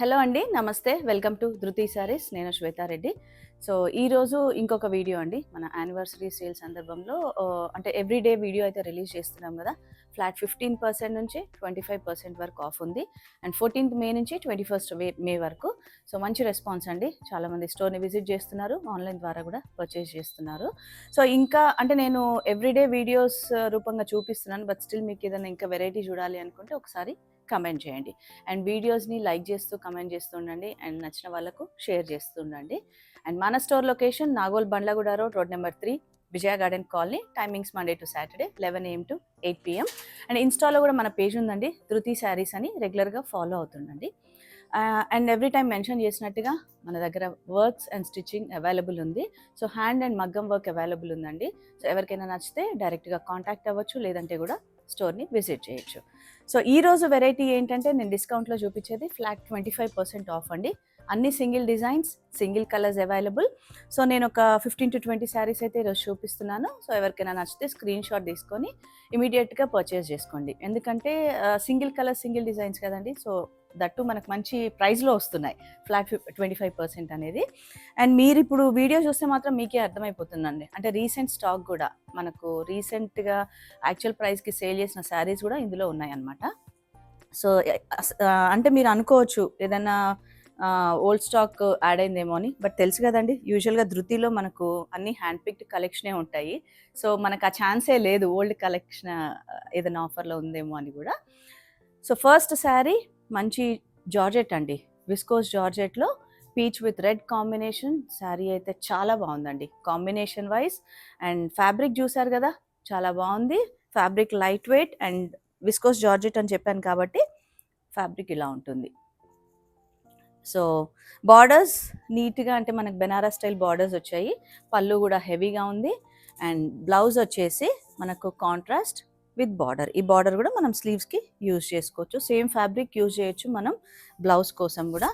Hello అండి, నమస్తే. Welcome to ధృతి సారీస్. నేను శ్వేతారెడ్డి. సో ఈరోజు ఇంకొక వీడియో అండి. మన యానివర్సరీ సేల్ సందర్భంలో అంటే ఎవ్రీడే వీడియో అయితే రిలీజ్ చేస్తున్నాం కదా. ఫ్లాట్ 15% నుంచి 25% వరకు ఆఫ్ ఉంది. అండ్ 14th మే నుంచి 21st మే వరకు. సో మంచి రెస్పాన్స్ అండి. చాలామంది స్టోర్ని విజిట్ చేస్తున్నారు, ఆన్లైన్ ద్వారా కూడా పర్చేస్ చేస్తున్నారు. సో ఇంకా అంటే నేను ఎవ్రీడే వీడియోస్ రూపంగా చూపిస్తున్నాను. బట్ స్టిల్ మీకు ఏదైనా ఇంకా వెరైటీ చూడాలి అనుకుంటే ఒకసారి కమెంట్ చేయండి. అండ్ వీడియోస్ని లైక్ చేస్తూ కమెంట్ చేస్తూ ఉండండి. అండ్ నచ్చిన వాళ్ళకు షేర్ చేస్తూ ఉండండి. అండ్ మన store location Nagole Bandlaguda road, road number 3, Vijaya garden colony. Timings Monday to Saturday 11 AM to 8 PM. And ఇన్స్టాలో కూడా మన పేజ్ ఉందండి, ధృతి శారీస్ అని. రెగ్యులర్గా ఫాలో అవుతుండండి. అండ్ ఎవ్రీ టైం మెన్షన్ చేసినట్టుగా మన దగ్గర వర్క్స్ అండ్ స్టిచ్చింగ్ అవైలబుల్ ఉంది. సో హ్యాండ్ అండ్ మగ్గం వర్క్ అవైలబుల్ ఉందండి. సో ఎవరికైనా నచ్చితే డైరెక్ట్గా కాంటాక్ట్ అవ్వచ్చు, లేదంటే కూడా స్టోర్ని విజిట్ చేయొచ్చు. సో ఈరోజు వెరైటీ ఏంటంటే నేను డిస్కౌంట్లో చూపించేది ఫ్లాట్ 25% ఆఫ్ అండి. అన్ని single designs, single colours available. So నేను ఒక 15 to 20 శారీస్ అయితే ఈరోజు చూపిస్తున్నాను. సో ఎవరికైనా నచ్చితే స్క్రీన్ షాట్ తీసుకొని ఇమీడియట్గా పర్చేస్ చేసుకోండి. ఎందుకంటే సింగిల్ కలర్, సింగిల్ డిజైన్స్ కదండి. సో దట్టు మనకు మంచి ప్రైస్లో వస్తున్నాయి ఫ్లాట్ 25% అనేది. అండ్ మీరు ఇప్పుడు వీడియో చూస్తే మాత్రం మీకే అర్థమైపోతుందండి. అంటే రీసెంట్ స్టాక్ కూడా మనకు రీసెంట్గా యాక్చువల్ ప్రైస్కి సేల్ చేసిన శారీస్ కూడా ఇందులో ఉన్నాయన్నమాట. సో అంటే మీరు అనుకోవచ్చు ఏదైనా ఓల్డ్ స్టాక్ యాడ్ అయిందేమో అని. బట్ తెలుసు కదండి, యూజువల్గా ధృతిలో మనకు అన్ని హ్యాండ్ పిక్డ్ కలెక్షనే ఉంటాయి. సో మనకు ఆ ఛాన్సే లేదు ఓల్డ్ కలెక్షన్ ఏదైనా ఆఫర్లో ఉందేమో అని కూడా. సో ఫస్ట్ శారీ మంచి జార్జెట్ అండి, విస్కోస్ జార్జెట్లో peach with red combination. Sari అయితే చాలా బాగుందండి కాంబినేషన్ వైజ్. అండ్ ఫ్యాబ్రిక్ చూసారు కదా, చాలా బాగుంది. Fabric light weight and viscose georgette అని చెప్పాను కాబట్టి ఫ్యాబ్రిక్ ఇలా ఉంటుంది. సో బార్డర్స్ నీట్గా, అంటే మనకు బెనారస్ స్టైల్ బార్డర్స్ వచ్చాయి. పళ్ళు కూడా హెవీగా ఉంది. అండ్ బ్లౌజ్ వచ్చేసి మనకు కాంట్రాస్ట్ విత్ బార్డర్. ఈ బార్డర్ కూడా మనం స్లీవ్స్కి యూజ్ చేసుకోవచ్చు. సేమ్ ఫ్యాబ్రిక్ యూజ్ చేయొచ్చు మనం బ్లౌజ్ కోసం కూడా.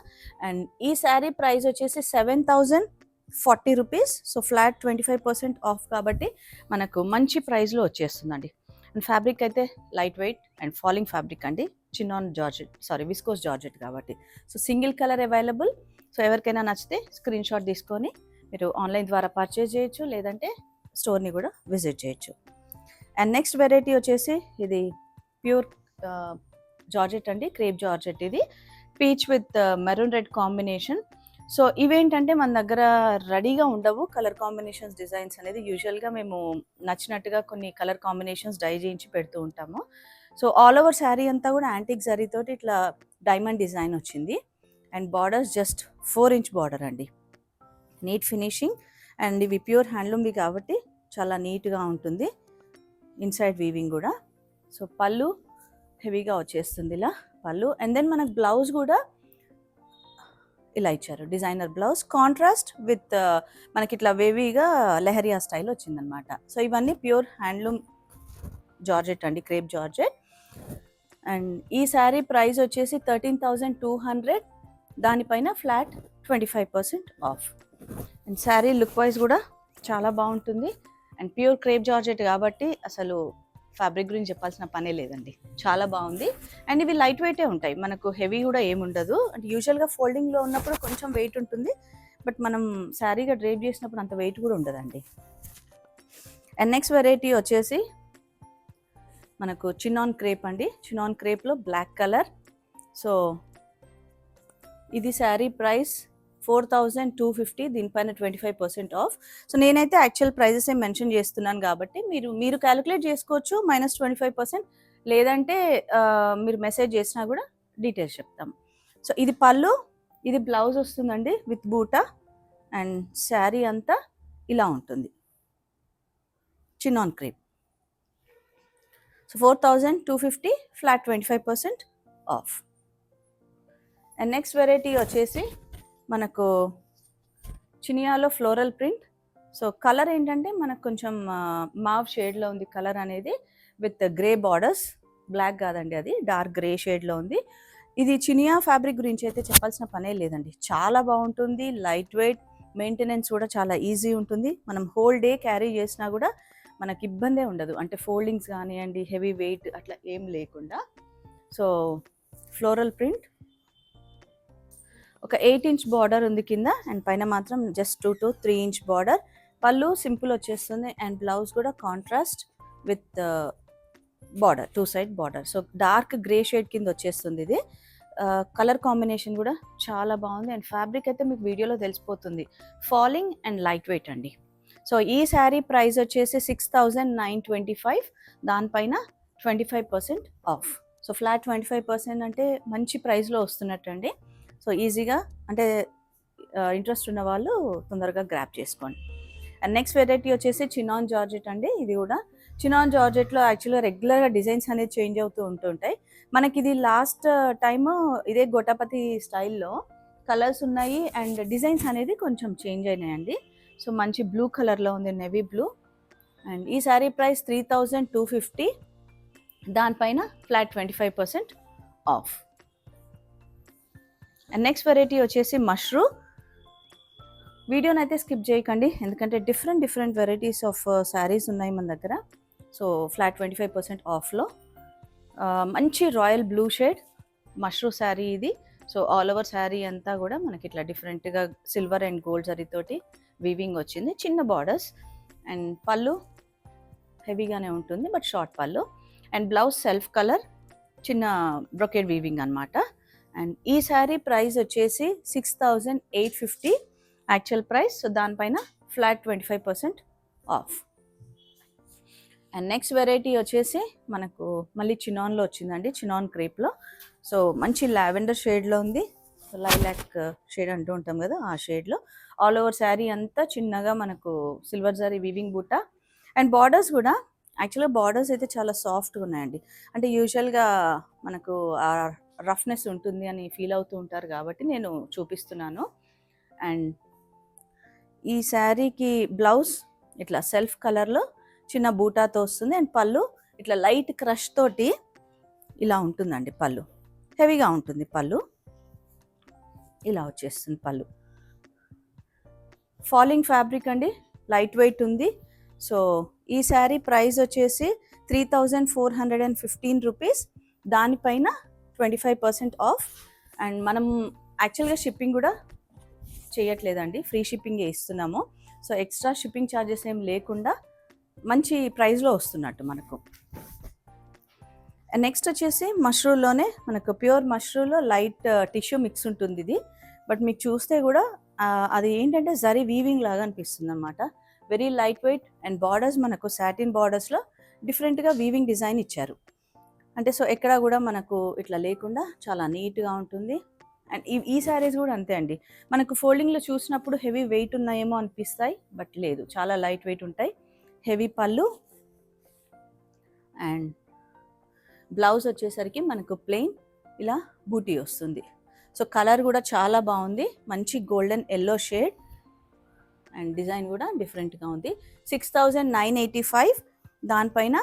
అండ్ ఈ శారీ ప్రైస్ వచ్చేసి 7,040 రూపీస్. సో ఫ్లాట్ 25% ఆఫ్ కాబట్టి మనకు మంచి ప్రైస్లో వచ్చేస్తుందండి. అండ్ ఫ్యాబ్రిక్ అయితే light weight and falling fabric అండి. చినాన్ జార్జెట్, విస్కోస్ జార్జెట్ కాబట్టి. So single colour available. So ఎవరికైనా నచ్చితే స్క్రీన్ షాట్ తీసుకొని మీరు ఆన్లైన్ ద్వారా పర్చేజ్ చేయొచ్చు, లేదంటే స్టోర్ని కూడా విజిట్ చేయొచ్చు. అండ్ నెక్స్ట్ వెరైటీ వచ్చేసి ఇది ప్యూర్ జార్జెట్ అండి, క్రేప్ జార్జెట్. ఇది peach with maroon red combination. So ఇవేంటంటే మన దగ్గర రెడీగా ఉండవు కలర్ కాంబినేషన్స్, డిజైన్స్ అనేది. యూజువల్గా మేము నచ్చినట్టుగా కొన్ని కలర్ కాంబినేషన్స్ డై చేయించి పెడుతూ ఉంటాము. సో ఆల్ ఓవర్ శారీ అంతా కూడా యాంటిక్ జరీతోటి ఇట్లా డైమండ్ డిజైన్ వచ్చింది. And borders just 4 inch border అండి. Neat finishing. అండ్ ఇవి ప్యూర్ హ్యాండ్లూమ్వి కాబట్టి చాలా నీట్గా ఉంటుంది. ఇన్సైడ్ వీవింగ్ కూడా. సో పళ్ళు హెవీగా వచ్చేస్తుంది ఇలా పళ్ళు. అండ్ దెన్ మనకు బ్లౌజ్ కూడా ఇలా ఇచ్చారు, డిజైనర్ బ్లౌజ్. కాంట్రాస్ట్ విత్ మనకి ఇట్లా వేవీగా లెహరియా స్టైల్ వచ్చిందనమాట. సో ఇవన్నీ ప్యూర్ హ్యాండ్లూమ్ జార్జెట్ అండి, క్రేప్ జార్జెట్. అండ్ ఈ శారీ ప్రైస్ వచ్చేసి 13,200. దానిపైన flat 25% of. And sari look wise కూడా చాలా బాగుంటుంది. అండ్ ప్యూర్ క్రేప్ జార్జెట్ కాబట్టి అసలు ఫ్యాబ్రిక్ గురించి చెప్పాల్సిన పనే లేదండి, చాలా బాగుంది. అండ్ ఇవి లైట్ వెయిటే ఉంటాయి, మనకు హెవీ కూడా ఏముండదు. అంటే యూజువల్గా ఫోల్డింగ్లో ఉన్నప్పుడు కొంచెం వెయిట్ ఉంటుంది, బట్ మనం శారీగా డ్రేప్ చేసినప్పుడు అంత వెయిట్ కూడా ఉండదండి. అండ్ నెక్స్ట్ వెరైటీ వచ్చేసి మనకు చినాన్ క్రేప్ అండి. చినాన్ క్రేప్లో బ్లాక్ కలర్. సో ఇది శారీ ప్రైస్ 4,250. దీనిపైన 25% ఆఫ్. సో నేనైతే యాక్చువల్ ప్రైజెస్ ఏం మెన్షన్ చేస్తున్నాను కాబట్టి మీరు క్యాలిక్యులేట్ చేసుకోవచ్చు, -25%. లేదంటే మీరు మెసేజ్ చేసినా కూడా డీటెయిల్స్ చెప్తాం. సో ఇది పళ్ళు, ఇది బ్లౌజ్ వస్తుందండి విత్ బూటా. అండ్ శారీ అంతా ఇలా ఉంటుంది, chinon crepe. So 4,250, flat 25% of. And next variety వచ్చేసి మనకు చినియాలో ఫ్లోరల్ ప్రింట్. సో కలర్ ఏంటంటే మనకు కొంచెం మావ్ షేడ్లో ఉంది కలర్ అనేది, విత్ గ్రే బార్డర్స్. బ్లాక్ కాదండి, అది డార్క్ గ్రే షేడ్లో ఉంది. ఇది చినియా ఫ్యాబ్రిక్ గురించి అయితే చెప్పాల్సిన పనే లేదండి, చాలా బాగుంటుంది. లైట్ వెయిట్, మెయింటెనెన్స్ కూడా చాలా ఈజీ ఉంటుంది. మనం హోల్ డే క్యారీ చేసినా కూడా మనకి ఇబ్బందే ఉండదు. అంటే ఫోల్డింగ్స్ కానివ్వండి, హెవీ వెయిట్ అట్లా ఏం లేకుండా. సో ఫ్లోరల్ ప్రింట్ ఒక 8 ఇంచ్ బార్డర్ ఉంది కింద, అండ్ పైన మాత్రం జస్ట్ 2 to 3 ఇంచ్ బార్డర్. పళ్ళు సింపుల్ వచ్చేస్తుంది, అండ్ బ్లౌజ్ కూడా contrast with border, 2 side border. So dark grey shade కింద వచ్చేస్తుంది ఇది. కలర్ కాంబినేషన్ కూడా చాలా బాగుంది, అండ్ ఫ్యాబ్రిక్ అయితే మీకు వీడియోలో తెలిసిపోతుంది, ఫాలింగ్ అండ్ లైట్ వెయిట్ అండి. సో ఈ శారీ ప్రైస్ వచ్చేసి 6,925, దానిపైన 25% ఆఫ్. సో ఫ్లాట్ 25% అంటే మంచి ప్రైస్లో వస్తున్నట్టండి. సో ఈజీగా అంటే ఇంట్రెస్ట్ ఉన్న వాళ్ళు తొందరగా గ్రాప్ చేసుకోండి. అండ్ నెక్స్ట్ వెరైటీ వచ్చేసి చినాన్ జార్జెట్ అండి. ఇది కూడా చినాన్ జార్జెట్లో యాక్చువల్గా రెగ్యులర్గా డిజైన్స్ అనేది చేంజ్ అవుతూ ఉంటుంటాయి. మనకి ఇది లాస్ట్ టైమ్ ఇదే గోటాపతి స్టైల్లో కలర్స్ ఉన్నాయి, అండ్ డిజైన్స్ అనేది కొంచెం చేంజ్ అయినాయండి. సో మంచి బ్లూ కలర్లో ఉంది, నెవీ బ్లూ. అండ్ ఈ శారీ ప్రైస్ 3,250, దానిపైన flat 25% of. And next variety వచ్చేసి మష్రూ. వీడియోని అయితే స్కిప్ చేయకండి, ఎందుకంటే డిఫరెంట్ వెరైటీస్ ఆఫ్ శారీస్ ఉన్నాయి మన దగ్గర. సో ఫ్లాట్ 25% ఆఫ్లో మంచి royal blue shade mashru sari ఇది. సో ఆల్ ఓవర్ శారీ అంతా కూడా మనకి ఇట్లా డిఫరెంట్గా సిల్వర్ అండ్ గోల్డ్ జరీతోటి వీవింగ్ వచ్చింది, చిన్న బార్డర్స్. అండ్ పళ్ళు హెవీగానే ఉంటుంది, బట్ షార్ట్ పళ్ళు. అండ్ బ్లౌజ్ సెల్ఫ్ కలర్, చిన్న బ్రొకెడ్ వీవింగ్ అనమాట. అండ్ ఈ శారీ ప్రైస్ వచ్చేసి 6,850 యాక్చువల్ ప్రైస్. సో దానిపైన flat 25% of. And next variety వచ్చేసి మనకు మళ్ళీ చినాన్లో వచ్చిందండి, చినాన్ క్రేప్లో. సో మంచి లావెండర్ షేడ్లో ఉంది, లైలాక్ షేడ్ అంటూ ఉంటాం కదా, ఆ షేడ్లో ఆల్ ఓవర్ శారీ అంతా చిన్నగా మనకు సిల్వర్ జరీ వీవింగ్ బూటా. అండ్ బార్డర్స్ కూడా యాక్చువల్గా బార్డర్స్ అయితే చాలా సాఫ్ట్గా ఉన్నాయండి. అంటే యూజువల్గా మనకు ఆ రఫ్నెస్ ఉంటుంది అని ఫీల్ అవుతూ ఉంటారు కాబట్టి నేను చూపిస్తున్నాను. అండ్ ఈ శారీకి బ్లౌజ్ ఇట్లా సెల్ఫ్ కలర్లో చిన్న బూటాతో వస్తుంది, అండ్ పళ్ళు ఇట్లా లైట్ క్రష్ తోటి ఇలా ఉంటుందండి. పళ్ళు హెవీగా ఉంటుంది, పళ్ళు ఇలా వచ్చేస్తుంది. పళ్ళు ఫాలింగ్ ఫ్యాబ్రిక్ అండి, లైట్ వెయిట్ ఉంది. సో ఈ శారీ ప్రైస్ వచ్చేసి 3,415 రూపీస్, దానిపైన 25% ఆఫ్. అండ్ మనం యాక్చువల్గా షిప్పింగ్ కూడా చేయట్లేదండి, ఫ్రీ షిప్పింగే ఇస్తున్నాము. సో ఎక్స్ట్రా షిప్పింగ్ ఛార్జెస్ ఏం లేకుండా మంచి ప్రైస్లో వస్తున్నట్టు మనకు. అండ్ నెక్స్ట్ వచ్చేసి మష్రూలోనే మనకు ప్యూర్ మష్రూలో లైట్ టిష్యూ మిక్స్ ఉంటుంది ఇది. బట్ మీకు చూస్తే కూడా అది ఏంటంటే జరీ వీవింగ్ లాగా అనిపిస్తుంది అనమాట. Very light weight, and borders మనకు సాటిన్ బార్డర్స్లో డిఫరెంట్గా వీవింగ్ డిజైన్ ఇచ్చారు. అంటే సో ఎక్కడా కూడా మనకు ఇట్లా లేకుండా చాలా నీట్గా ఉంటుంది. అండ్ ఈ శారీస్ కూడా అంతే అండి, మనకు ఫోల్డింగ్లో చూసినప్పుడు హెవీ వెయిట్ ఉన్నాయేమో అనిపిస్తాయి, బట్ లేదు, చాలా లైట్ వెయిట్ ఉంటాయి. హెవీ పళ్ళు, అండ్ బ్లౌజ్ వచ్చేసరికి మనకు ప్లెయిన్ ఇలా బూటీ వస్తుంది. సో కలర్ కూడా చాలా బాగుంది, మంచి golden yellow shade, and design కూడా డిఫరెంట్గా ఉంది. 6,985, దానిపైన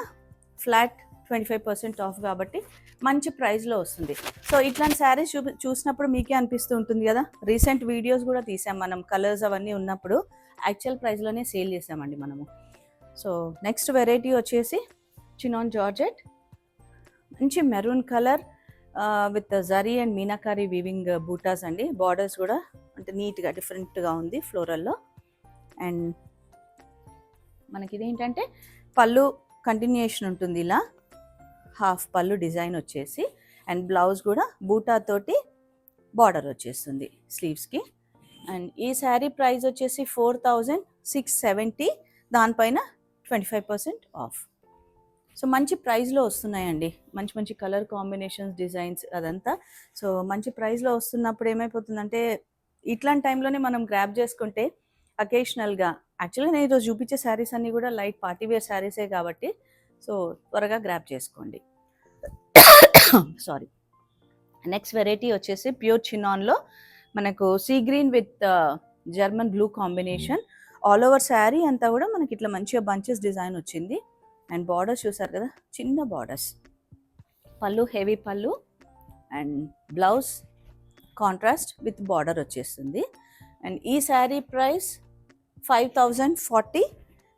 ఫ్లాట్ 25% ఆఫ్ కాబట్టి మంచి ప్రైస్లో వస్తుంది. సో ఇట్లాంటి శారీస్ చూసినప్పుడు మీకే అనిపిస్తూ ఉంటుంది కదా, రీసెంట్ వీడియోస్ కూడా తీసాం మనం, కలర్స్ అవన్నీ ఉన్నప్పుడు యాక్చువల్ ప్రైస్లోనే సేల్ చేసామండి మనము. సో నెక్స్ట్ వెరైటీ వచ్చేసి చినాన్ జార్జెట్, మంచి maroon colour with zari and meenakari weaving buttas అండి. బార్డర్స్ కూడా అంటే నీట్గా డిఫరెంట్గా ఉంది ఫ్లోరల్లో. అండ్ మనకి ఇదేంటంటే పళ్ళు కంటిన్యూషన్ ఉంటుంది, ఇలా హాఫ్ పళ్ళు డిజైన్ వచ్చేసి, అండ్ బ్లౌజ్ కూడా బూటాతోటి బార్డర్ వచ్చేస్తుంది స్లీవ్స్కి. అండ్ ఈ శారీ ప్రైస్ వచ్చేసి 4,670, దానిపైన 25% ఆఫ్. సో మంచి ప్రైస్లో వస్తున్నాయండి, మంచి కలర్ కాంబినేషన్స్, డిజైన్స్ అదంతా. సో మంచి ప్రైస్లో వస్తున్నప్పుడు ఏమైపోతుందంటే ఇట్లాంటి టైంలోనే మనం గ్రాప్ చేసుకుంటే అకేషనల్గా, యాక్చువల్గా నేను ఈరోజు చూపించే శారీస్ అన్నీ కూడా లైట్ పార్టీవేర్ శారీసే కాబట్టి సో త్వరగా గ్రాప్ చేసుకోండి. సారీ. నెక్స్ట్ వెరైటీ వచ్చేసి ప్యూర్ చినాన్లో మనకు sea green with German blue combination. All over sari అంతా కూడా మనకి ఇట్లా మంచిగా బంచెస్ డిజైన్ వచ్చింది. అండ్ బార్డర్స్ చూసారు కదా, చిన్న బార్డర్స్. పళ్ళు హెవీ పళ్ళు, and blouse contrast with border వచ్చేస్తుంది. అండ్ ఈ శారీ ప్రైస్ 5,040,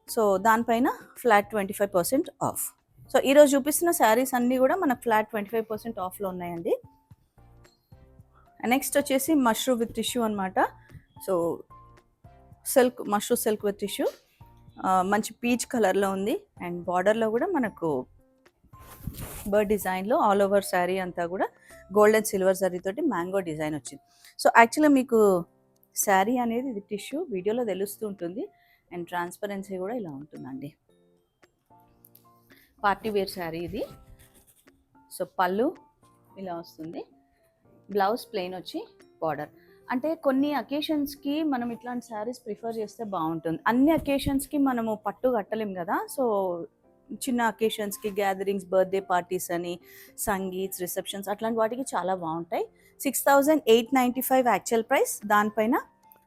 సో దానిపైన ఫ్లాట్ 25% ఆఫ్. సో ఈరోజు చూపిస్తున్న శారీస్ అన్నీ కూడా మనకు ఫ్లాట్ 25% ఆఫ్లో ఉన్నాయండి. నెక్స్ట్ వచ్చేసి మష్రూ విత్ టిష్యూ అనమాట. So mashru silk with tissue, మంచి పీచ్ కలర్లో ఉంది. అండ్ బార్డర్లో కూడా మనకు బర్డ్ డిజైన్లో ఆల్ ఓవర్ శారీ అంతా కూడా గోల్డ్ అండ్ సిల్వర్ శారీ తోటి మ్యాంగో డిజైన్ వచ్చింది. సో యాక్చువల్గా మీకు శారీ అనేది ఇది టిష్యూ వీడియోలో తెలుస్తూ ఉంటుంది. అండ్ ట్రాన్స్పరెన్సీ కూడా ఇలా ఉంటుందండి. పార్టీ వేర్ శారీ ఇది. సో పళ్ళు ఇలా వస్తుంది, బ్లౌజ్ ప్లెయిన్ వచ్చి బార్డర్. అంటే కొన్ని అకేషన్స్కి మనం ఇట్లాంటి శారీస్ ప్రిఫర్ చేస్తే బాగుంటుంది. అన్ని అకేషన్స్కి మనము పట్టు కట్టలేం కదా. సో చిన్న అకేషన్స్కి, గ్యాదరింగ్స్, బర్త్డే పార్టీస్ అని, సంగీత్స్, రిసెప్షన్స్ అట్లాంటి వాటికి చాలా బాగుంటాయి. 6895 యాక్చువల్ ప్రైస్, దానిపైన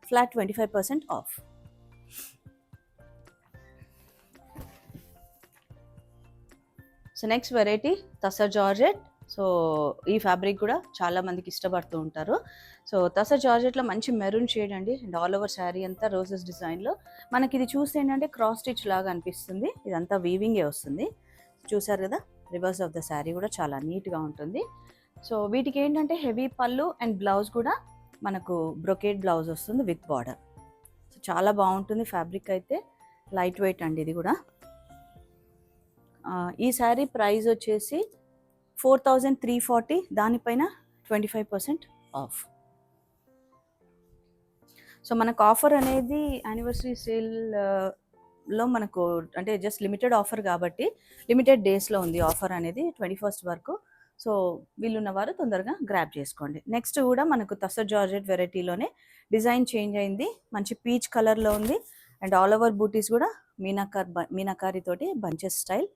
flat 25% off. So next variety tussar georgette. So ఈ ఫ్యాబ్రిక్ కూడా చాలా మందికి ఇష్టపడుతూ ఉంటారు. సో తసర్ జార్జెట్లో మంచి మెరూన్ షేడ్ అండి. అండ్ ఆల్ ఓవర్ శారీ అంతా రోజెస్ డిజైన్లో. మనకి ఇది చూస్తే ఏంటంటే క్రాస్ స్టిచ్ లాగా అనిపిస్తుంది. ఇదంతా వీవింగే వస్తుంది. చూసారు కదా, రివర్స్ ఆఫ్ ద శారీ కూడా చాలా నీట్గా ఉంటుంది. సో వీటికి ఏంటంటే హెవీ పళ్ళు అండ్ బ్లౌజ్ కూడా మనకు బ్రొకేడ్ బ్లౌజ్ వస్తుంది విత్ బార్డర్. సో చాలా బాగుంటుంది ఫ్యాబ్రిక్ అయితే, లైట్ వెయిట్ అండి ఇది కూడా. ఈ శారీ ప్రైస్ వచ్చేసి 4340, దానిపైన 25% ఆఫ్. సో మనకు ఆఫర్ అనేది యానివర్సరీ సేల్లో మనకు అంటే జస్ట్ లిమిటెడ్ ఆఫర్ కాబట్టి లిమిటెడ్ డేస్లో ఉంది ఆఫర్ అనేది 21st వరకు. సో వీళ్ళున్నవారు తొందరగా గ్రాబ్ చేసుకోండి. నెక్స్ట్ కూడా మనకు తసర్ జార్జెట్ వెరైటీలోనే డిజైన్ చేంజ్ అయింది, మంచి పీచ్ కలర్లో ఉంది. అండ్ ఆల్ ఓవర్ బూటీస్ కూడా మీనాకారి తోటి బంచెస్ స్టైల్,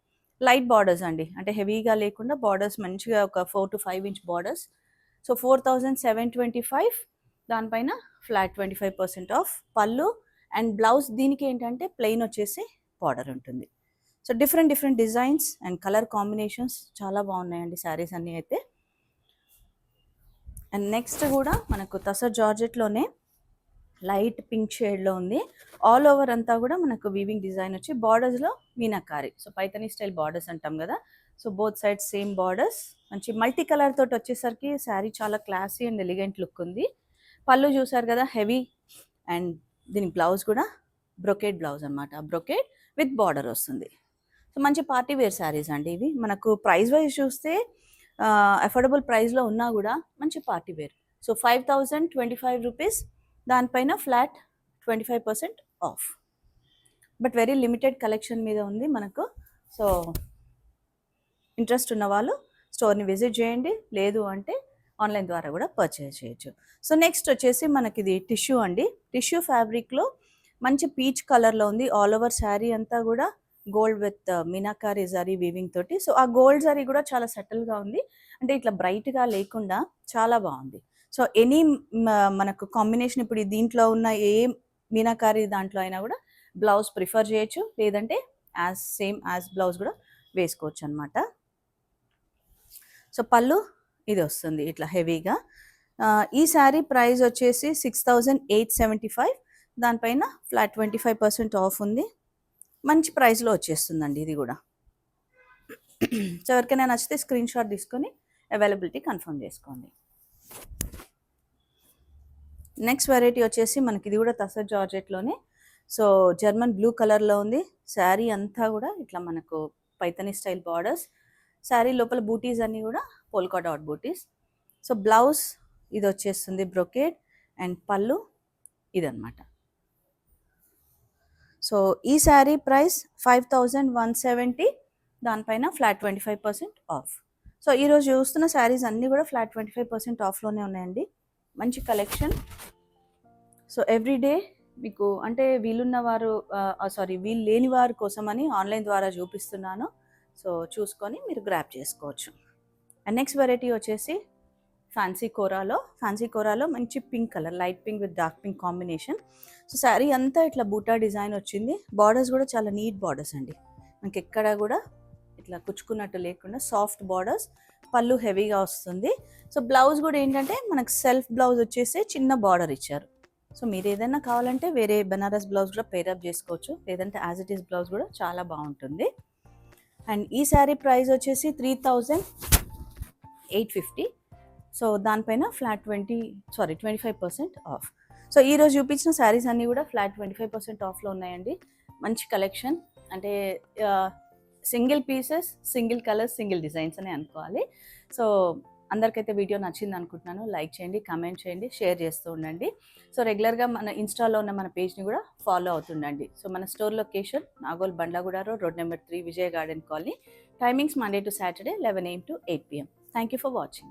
లైట్ బార్డర్స్ అండి. అంటే హెవీగా లేకుండా బార్డర్స్ మంచిగా ఒక 4 to 5 inch బార్డర్స్. సో 4725, దానిపైన ఫ్లాట్ 25% ఆఫ్. పళ్ళు అండ్ బ్లౌజ్ దీనికి ఏంటంటే ప్లెయిన్ వచ్చేసి బార్డర్ ఉంటుంది. So different designs and colour combinations చాలా బాగున్నాయండి శారీస్ అన్నీ అయితే. అండ్ నెక్స్ట్ కూడా మనకు తసర్ జార్జెట్లోనే లైట్ పింక్ షేడ్లో ఉంది. ఆల్ ఓవర్ అంతా కూడా మనకు వీవింగ్ డిజైన్ వచ్చి బార్డర్స్లో meenakari. So Paithani style borders అంటాం కదా. So both sides same borders, మంచి మల్టీ కలర్ తోటి వచ్చేసరికి శారీ చాలా క్లాసీ అండ్ ఎలిగెంట్ లుక్ ఉంది. పళ్ళు చూసారు కదా హెవీ, అండ్ దీని బ్లౌజ్ కూడా బ్రొకేడ్ బ్లౌజ్ అనమాట. బ్రొకేడ్ విత్ బార్డర్ వస్తుంది. సో మంచి పార్టీ వేర్ శారీస్ అండి ఇవి. మనకు ప్రైస్ వైజ్ చూస్తే అఫోర్డబుల్ ప్రైస్లో ఉన్నా కూడా మంచి పార్టీ వేర్. సో 5025 రూపీస్, దానిపైన flat 25% of. But very limited collection మీద ఉంది మనకు. సో ఇంట్రెస్ట్ ఉన్న వాళ్ళు స్టోర్ని విజిట్ చేయండి, లేదు అంటే ఆన్లైన్ ద్వారా కూడా పర్చేజ్ చేయొచ్చు. సో నెక్స్ట్ వచ్చేసి మనకి ఇది టిష్యూ అండి. టిష్యూ ఫ్యాబ్రిక్లో మంచి పీచ్ కలర్లో ఉంది. ఆల్ ఓవర్ శారీ అంతా కూడా gold with meenakari zari weaving తోటి. సో ఆ గోల్డ్ జరీ కూడా చాలా సెటిల్గా ఉంది. అంటే ఇట్లా బ్రైట్గా లేకుండా చాలా బాగుంది. సో ఎనీ మనకు కాంబినేషన్ ఇప్పుడు దీంట్లో ఉన్న ఏ మీనాకారి దాంట్లో అయినా కూడా బ్లౌజ్ ప్రిఫర్ చేయొచ్చు, లేదంటే సేమ్ యాజ్ బ్లౌజ్ కూడా వేసుకోవచ్చు అనమాట. సో పళ్ళు ఇది వస్తుంది ఇట్లా హెవీగా. ఈ శారీ ప్రైస్ వచ్చేసి 6875, దానిపైన ఫ్లాట్ 25% ఆఫ్ ఉంది. మంచి ప్రైస్లో వచ్చేస్తుందండి ఇది కూడా. సో ఎవరికైనా నచ్చితే స్క్రీన్ షాట్ తీసుకొని అవైలబిలిటీ కన్ఫర్మ్ చేసుకోండి. నెక్స్ట్ వెరైటీ వచ్చేసి మనకి ఇది కూడా తసర్ జార్జెట్లోనే. సో జర్మన్ బ్లూ కలర్లో ఉంది. శారీ అంతా కూడా ఇట్లా మనకు పైతనీ స్టైల్ బార్డర్స్. శారీ లోపల బూటీస్ అన్నీ కూడా పోల్కా డాట్ బూటీస్. సో బ్లౌజ్ ఇది వచ్చేస్తుంది బ్రొకేడ్, అండ్ పళ్ళు ఇదన్నమాట. సో ఈ శారీ ప్రైస్ 5170, దానిపైన ఫ్లాట్ 25% ఆఫ్. సో ఈరోజు చూస్తున్న శారీస్ అన్నీ కూడా ఫ్లాట్ 25% ఆఫ్లోనే ఉన్నాయండి. మంచి కలెక్షన్. సో ఎవ్రీడే మీకు అంటే వీళ్ళు లేని వారి కోసమని ఆన్లైన్ ద్వారా చూపిస్తున్నాను. సో చూసుకొని మీరు గ్రాప్ చేసుకోవచ్చు. అండ్ నెక్స్ట్ వెరైటీ వచ్చేసి ఫ్యాన్సీ కోరాలో మంచి pink colour, light pink with dark pink combination. So sari అంతా ఇట్లా బూటా డిజైన్ వచ్చింది. బార్డర్స్ కూడా చాలా నీట్ బార్డర్స్ అండి. మనకి ఎక్కడ కూడా ఇట్లా కుచ్చుకున్నట్టు లేకుండా సాఫ్ట్ బార్డర్స్. పళ్ళు హెవీగా వస్తుంది. సో బ్లౌజ్ కూడా ఏంటంటే మనకు సెల్ఫ్ బ్లౌజ్ వచ్చేసి చిన్న బార్డర్ ఇచ్చారు. సో మీరు ఏదైనా కావాలంటే వేరే బనారస్ బ్లౌజ్ కూడా పేరప్ చేసుకోవచ్చు, లేదంటే యాజ్ ఇట్ ఈస్ బ్లౌజ్ కూడా చాలా బాగుంటుంది. అండ్ ఈ శారీ ప్రైస్ వచ్చేసి 3850. సో దానిపైన ఫ్లాట్ 25% ఆఫ్. సో ఈరోజు చూపించిన శారీస్ అన్నీ కూడా ఫ్లాట్ 25% ఆఫ్లో ఉన్నాయండి. మంచి కలెక్షన్, అంటే single pieces, single colours, single designs అని అనుకోవాలి. సో అందరికైతే వీడియో నచ్చింది అనుకుంటున్నాను. లైక్ చేయండి, కామెంట్ చేయండి, షేర్ చేస్తూ ఉండండి. సో రెగ్యులర్గా మన ఇన్స్టాలో ఉన్న మన పేజ్ని కూడా ఫాలో అవుతుండండి. సో మన store location Nagole Bandlaguda road number 3, Vijaya garden colony. Timings Monday to Saturday 11 AM to 8 PM. Thank you for watching.